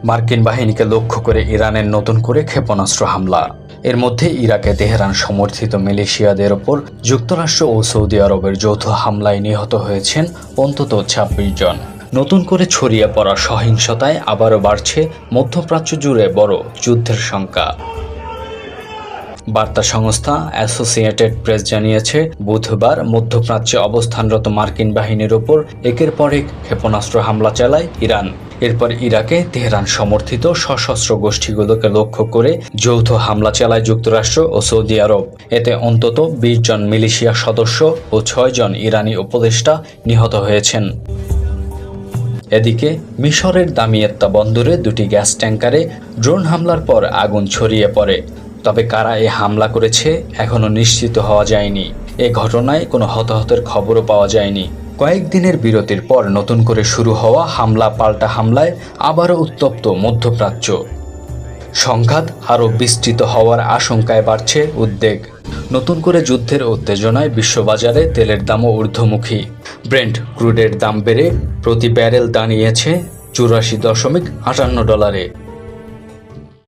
মার্কিন বাহিনীকে লক্ষ্য করে ইরানের নতুন করে ক্ষেপণাস্ত্র হামলা। এর মধ্যে ইরাকে তেহরান সমর্থিত মিলিশিয়াদের ওপর যুক্তরাষ্ট্র ও সৌদি আরবের যৌথ হামলায় নিহত হয়েছেন অন্তত ২৬ জন। নতুন করে ছড়িয়ে পড়া সহিংসতায় আবারও বাড়ছে মধ্যপ্রাচ্য জুড়ে বড় যুদ্ধের শঙ্কা। বার্তা সংস্থা অ্যাসোসিয়েটেড প্রেস জানিয়েছে, বুধবার মধ্যপ্রাচ্যে অবস্থানরত মার্কিন বাহিনীর ওপর একের পর এক ক্ষেপণাস্ত্র হামলা চালায় ইরান। এরপর ইরাকে তেহরান সমর্থিত সশস্ত্র গোষ্ঠীগুলোকে লক্ষ্য করে যৌথ হামলা চালায় যুক্তরাষ্ট্র ও সৌদি আরব। এতে অন্তত ২০ জন মিলিশিয়া সদস্য ও ৬ জন ইরানি উপদেষ্টা নিহত হয়েছেন। এদিকে মিশরের দামিয়েত্তা বন্দরে দুটি গ্যাস ট্যাঙ্কারে ড্রোন হামলার পর আগুন ছড়িয়ে পড়ে। তবে কারা এ হামলা করেছে এখনও নিশ্চিত হওয়া যায়নি। এ ঘটনায় কোনো হতাহতের খবরও পাওয়া যায়নি। কয়েকদিনের বিরতির পর নতুন করে শুরু হওয়া হামলা পাল্টা হামলায় আবারও উত্তপ্ত মধ্যপ্রাচ্য। সংঘাত আরও বিস্তৃত হওয়ার আশঙ্কায় বাড়ছে উদ্বেগ। নতুন করে যুদ্ধের উত্তেজনায় বিশ্ববাজারে তেলের দামও ঊর্ধ্বমুখী। ব্রেন্ট ক্রুডের দাম বেড়ে প্রতি ব্যারেল দাঁড়িয়েছে $৮৪.৫৮।